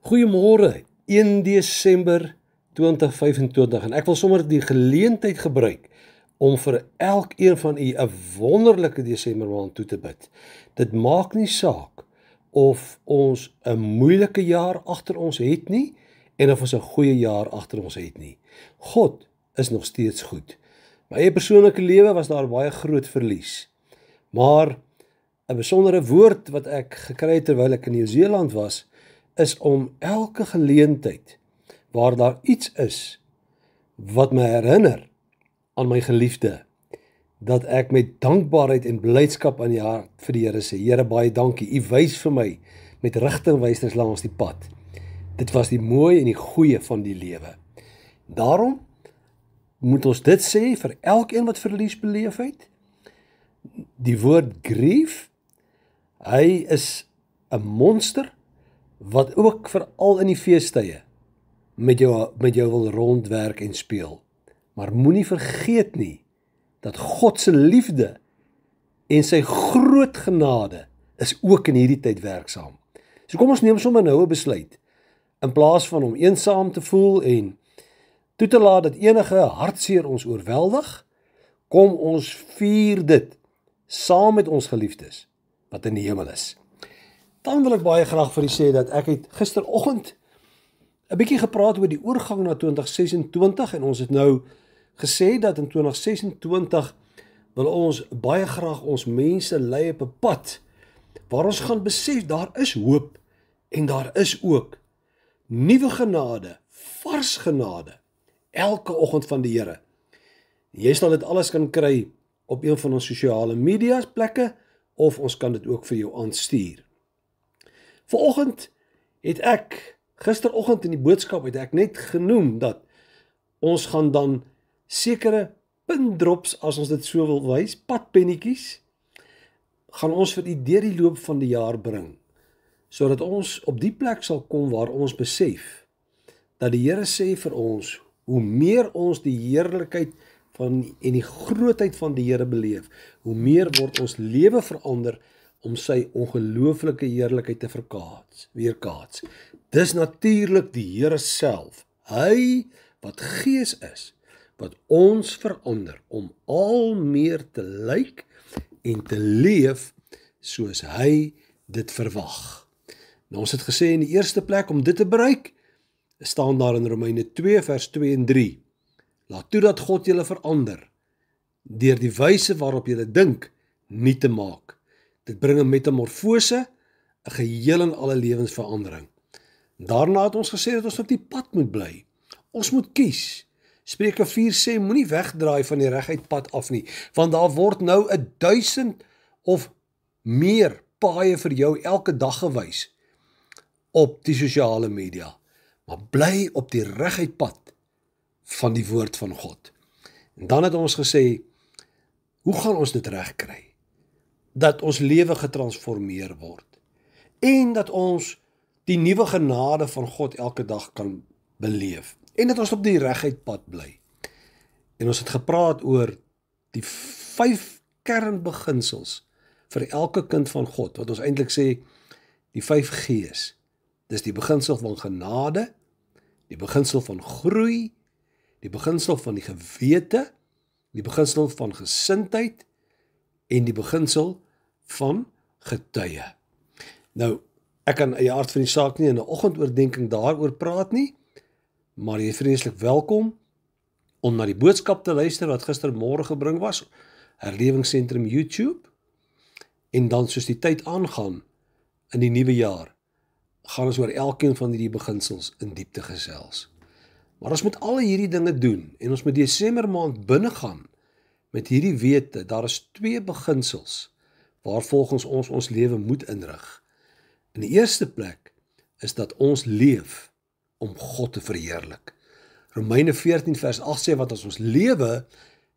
Goeiemôre, 1 Desember 2025 en ek wil sommer die geleentheid gebruik om vir elkeen van u 'n wonderlike Desember maand toe te bid. Dit maak nie saak of ons 'n moeilike jaar agter ons het nie en of ons 'n goeie jaar agter ons het nie. God is nog steeds goed. My eie persoonlike lewe was daar baie groot verlies. Maar 'n besondere woord wat ek gekry het terwyl ek in Nieu-Seeland was, is om elke geleentheid waar daar iets is wat my herinner aan my geliefde, dat ek met dankbaarheid en blydskap aan die hart vir die Here sê, Here, baie dankie, U wys vir my met rigtingwysers langs die pad. Dit was die mooi en die goeie van die lewe. Daarom moet ons dit sê vir elkeen wat verlies beleef het. Die woord grief, hy is 'n monster wat ook veral in die feestydde met jou wil rondwerk en speel. Maar moenie vergeet nie dat God se liefde en sy groot genade is ook in hierdie tyd werksaam. So kom ons neem sommer nou 'n besluit. In plaas van om eensaam te voel en toe te laat dat enige hartseer ons oorweldig, kom ons vier dit saam met ons geliefdes wat in die hemel is. Dan wil ek baie graag vir u sê dat ek het gisteroggend 'n bietjie gepraat oor die oorgang na 2026 en ons het nou gesê dat in 2026 wil ons baie graag ons mense lei op 'n pad waar ons gaan besef daar is hoop en daar is ook nuwe genade, vars genade elke oggend van die Here. Jy sal dit alles kan kry op een van ons sosiale media plekke of ons kan dit ook vir jou aanstuur. Vanoggend het ek, gisteroggend in die boodskap het ek net genoem dat ons gaan dan sekere pindrops, as ons dit so wil wys, padpennetjies, gaan ons vir u deur die loop van die jaar bring, sodat ons op die plek sal kom waar ons besef, dat die Here sê vir ons, hoe meer ons die heerlikheid en die grootheid van die Here beleef, hoe meer word ons lewe verander om sy ongelooflike heerlikheid te weerkaats. Dis natuurlik die Here self, hy wat Gees is, wat ons verander om al meer te lyk en te leef soos hy dit verwag. Nou ons het gesê in die eerste plek om dit te bereik, staan daar in Romeine 2 vers 2 en 3. Laat toe dat God julle verander, deur die wyse waarop julle dink, nie te maak. Dit bring 'n metamorfose, 'n geheel en alle lewensverandering. Daarna het ons gesê dat ons op die pad moet bly. Ons moet kies. Spreuke 4 sê, moenie wegdraai van die reguit pad af nie, want daar word nou 1000 of meer paaie vir jou elke dag gewys op die sosiale media. Maar bly op die reguit pad van die woord van God. En dan het ons gesê, hoe gaan ons dit regkry? Dat ons lewe getransformeer word en dat ons die nuwe genade van God elke dag kan beleef en dat ons op die reguit pad bly. En ons het gepraat oor die 5 kernbeginsels vir elke kind van God, wat ons eintlik sê die 5 G's. Dis die beginsel van genade, die beginsel van groei, die beginsel van die gewete, die beginsel van gesindheid en die beginsel van getuie. Nou, ek kan in die aard van die saak nie in 'n oggendoordenkings daaroor praat nie, maar jy is vreeslik welkom om na die boodskap te luister wat gistermôre gebring was, Herlewingsentrum YouTube, en dan soos die tyd aangaan in die nuwe jaar, gaan ons oor elkeen van hierdie beginsels in diepte gesels. Maar ons moet al hierdie dinge doen, en ons moet Desember maand binne gaan met hierdie wete, daar is 2 beginsels waar volgens ons lewe moet inrig. In die eerste plek is dat ons leef om God te verheerlik. Romeine 14 vers 8 sê, wat as ons lewe,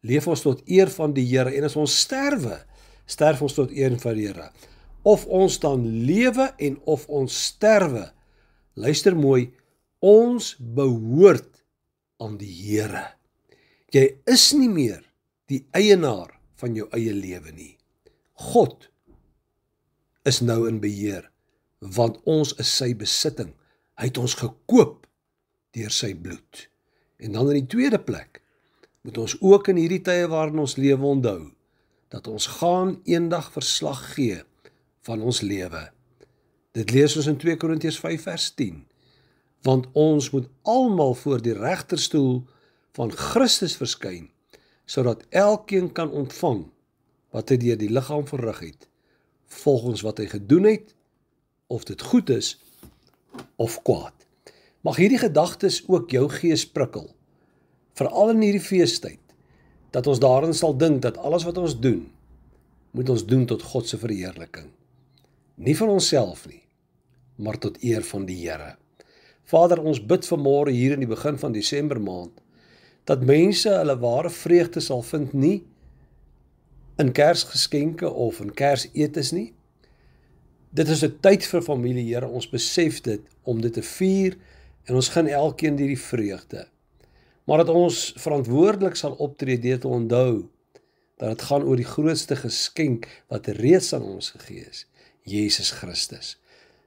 leef ons tot eer van die Here, en as ons sterwe, sterf ons tot eer van die Here. Of ons dan lewe en of ons sterwe, luister mooi, ons behoort aan die Here. Jy is nie meer die eienaar van jou eie lewe nie. God is nou in beheer, want ons is sy besitting. Hy het ons gekoop deur sy bloed. En dan in die tweede plek, moet ons ook in hierdie tye waarin ons lewe onthou, dat ons gaan eendag verslag gee van ons lewe. Dit lees ons in 2 Korintiërs 5 vers 10. Want ons moet almal voor die regterstoel van Christus verskyn, sodat elkeen kan ontvang wat hy deur die liggaam verrig het, volgens wat hy gedoen het, of dit goed is of kwaad. Mag hierdie gedagtes ook jou gees prikkel, veral in hierdie feestyd, dat ons daarin sal dink dat alles wat ons doen, moet ons doen tot God se verheerliking. Nie van onsself nie, maar tot eer van die Here. Vader, ons bid vanmôre hier in die begin van Desember maand, dat mense hulle ware vreugde sal vind nie in Kersgeskenke of in Kersetes nie. Dit is 'n tyd vir familie, Here, ons besef dit om dit te vier en ons gun elkeen hierdie vreugde. Maar dat ons verantwoordelik sal optree deur te onthou dat dit gaan oor die grootste geskenk wat reeds aan ons gegee is, Jesus Christus.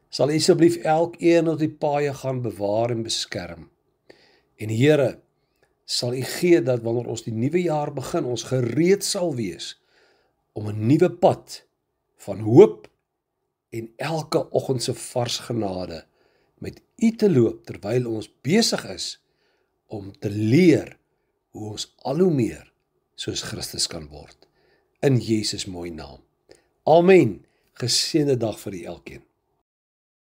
Sal U asseblief elkeen op die paaie gaan bewaar en beskerm. En Here, sal U gee dat wanneer ons die nuwe jaar begin, ons gereed sal wees om 'n nuwe pad van hoop en elke oggend se vars genade met U te loop, terwyl ons besig is om te leer hoe ons al hoe meer soos Christus kan word. In Jesus mooi naam. Amen. Geseënde dag vir u elkeen.